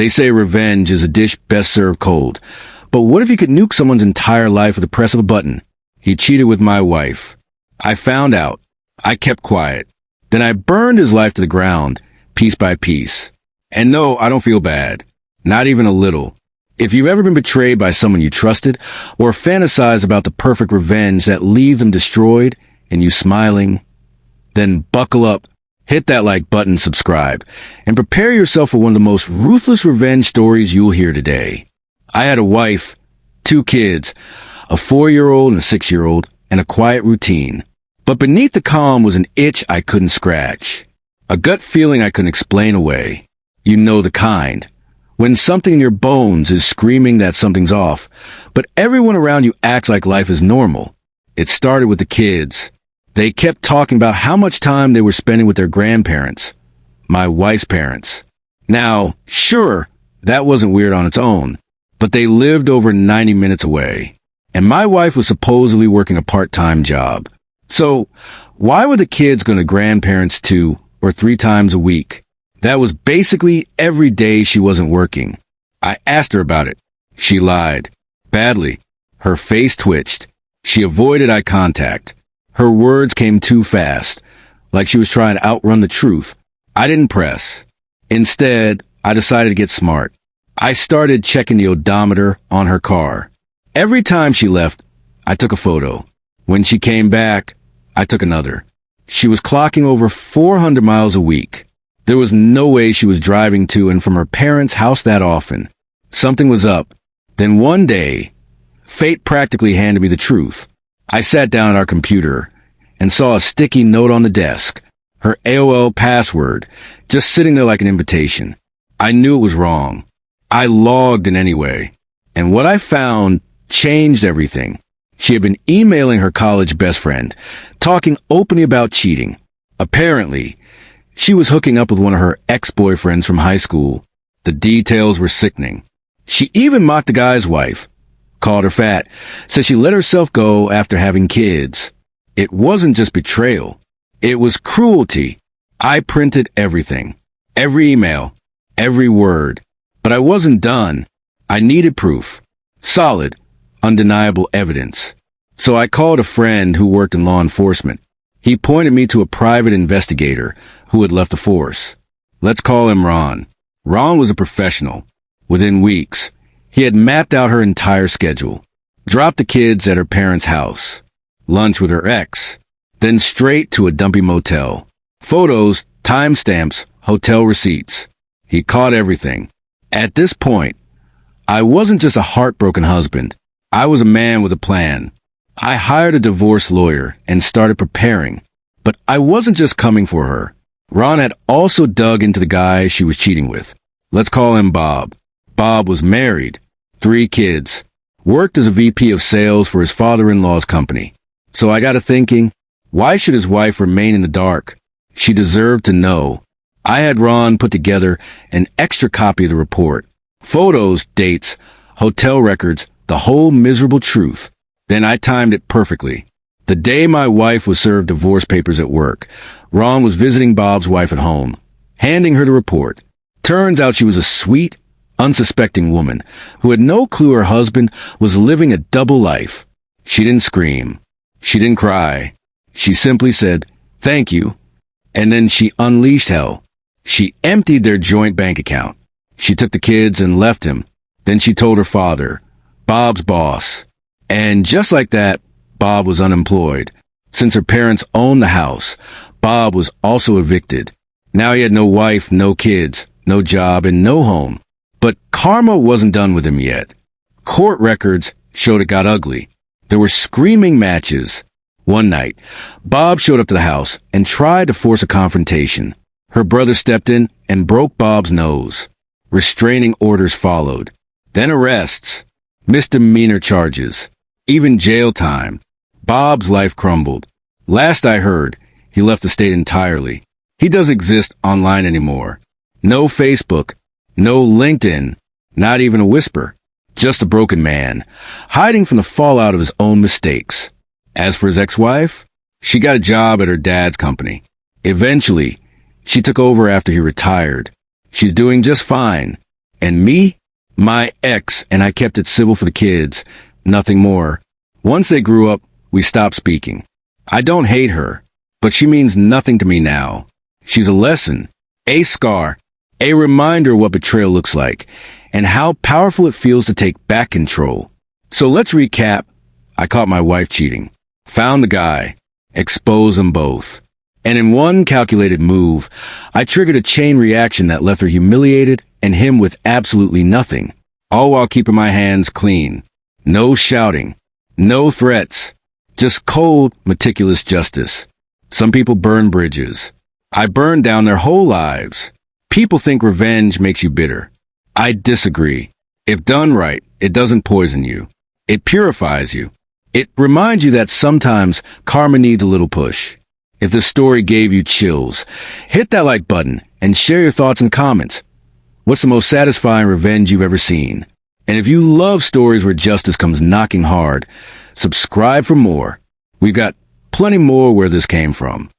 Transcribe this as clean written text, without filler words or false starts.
They say revenge is a dish best served cold. But what if you could nuke someone's entire life with the press of a button? He cheated with my wife. I found out. I kept quiet. Then I burned his life to the ground, piece by piece. And no, I don't feel bad. Not even a little. If you've ever been betrayed by someone you trusted, or fantasized about the perfect revenge that leaves them destroyed, and you smiling, then buckle up, hit that like button, subscribe, and prepare yourself for one of the most ruthless revenge stories you'll hear today. I had a wife, 2 kids, a 4-year-old and a 6-year-old, and a quiet routine. But beneath the calm was an itch I couldn't scratch. A gut feeling I couldn't explain away. You know the kind. When something in your bones is screaming that something's off, but everyone around you acts like life is normal. It started with the kids. They kept talking about how much time they were spending with their grandparents, my wife's parents. Now, sure, that wasn't weird on its own, but they lived over 90 minutes away, and my wife was supposedly working a part-time job. So, why were the kids going to grandparents 2 or 3 times a week? That was basically every day she wasn't working. I asked her about it. She lied. Badly. Her face twitched. She avoided eye contact. Her words came too fast, like she was trying to outrun the truth. I didn't press. Instead, I decided to get smart. I started checking the odometer on her car. Every time she left, I took a photo. When she came back, I took another. She was clocking over 400 miles a week. There was no way she was driving to and from her parents' house that often. Something was up. Then one day, fate practically handed me the truth. I sat down at our computer and saw a sticky note on the desk, her AOL password, just sitting there like an invitation. I knew it was wrong. I logged in anyway, and what I found changed everything. She had been emailing her college best friend, talking openly about cheating. Apparently, she was hooking up with one of her ex-boyfriends from high school. The details were sickening. She even mocked the guy's wife, called her fat, said she let herself go after having kids. It wasn't just betrayal. It was cruelty. I printed everything. Every email. Every word. But I wasn't done. I needed proof. Solid, undeniable evidence. So I called a friend who worked in law enforcement. He pointed me to a private investigator who had left the force. Let's call him Ron. Ron was a professional. Within weeks, he had mapped out her entire schedule. Dropped the kids at her parents' house. Lunch with her ex. Then straight to a dumpy motel. Photos, timestamps, hotel receipts. He caught everything. At this point, I wasn't just a heartbroken husband. I was a man with a plan. I hired a divorce lawyer and started preparing. But I wasn't just coming for her. Ron had also dug into the guy she was cheating with. Let's call him Bob. Bob was married, 3 kids, worked as a VP of sales for his father-in-law's company. So I got to thinking, why should his wife remain in the dark? She deserved to know. I had Ron put together an extra copy of the report. Photos, dates, hotel records, the whole miserable truth. Then I timed it perfectly. The day my wife was served divorce papers at work, Ron was visiting Bob's wife at home, handing her the report. Turns out she was a sweet, unsuspecting woman who had no clue her husband was living a double life. She didn't scream. She didn't cry. She simply said, "Thank you." And then she unleashed hell. She emptied their joint bank account. She took the kids and left him. Then she told her father, Bob's boss. And just like that, Bob was unemployed. Since her parents owned the house, Bob was also evicted. Now he had no wife, no kids, no job, and no home. But karma wasn't done with him yet. Court records showed it got ugly. There were screaming matches. One night, Bob showed up to the house and tried to force a confrontation. Her brother stepped in and broke Bob's nose. Restraining orders followed. Then arrests. Misdemeanor charges. Even jail time. Bob's life crumbled. Last I heard, he left the state entirely. He doesn't exist online anymore. No Facebook. No LinkedIn. Not even a whisper. Just a broken man, hiding from the fallout of his own mistakes. As for his ex-wife, she got a job at her dad's company. Eventually, she took over after he retired. She's doing just fine. And me? My ex, and I kept it civil for the kids. Nothing more. Once they grew up, we stopped speaking. I don't hate her, but she means nothing to me now. She's a lesson, a scar, a reminder what betrayal looks like, and how powerful it feels to take back control. So let's recap. I caught my wife cheating, found the guy, exposed them both. And in one calculated move, I triggered a chain reaction that left her humiliated and him with absolutely nothing, all while keeping my hands clean. No shouting, no threats, just cold, meticulous justice. Some people burn bridges. I burned down their whole lives. People think revenge makes you bitter. I disagree. If done right, it doesn't poison you. It purifies you. It reminds you that sometimes karma needs a little push. If this story gave you chills, hit that like button and share your thoughts in comments. What's the most satisfying revenge you've ever seen? And if you love stories where justice comes knocking hard, subscribe for more. We've got plenty more where this came from.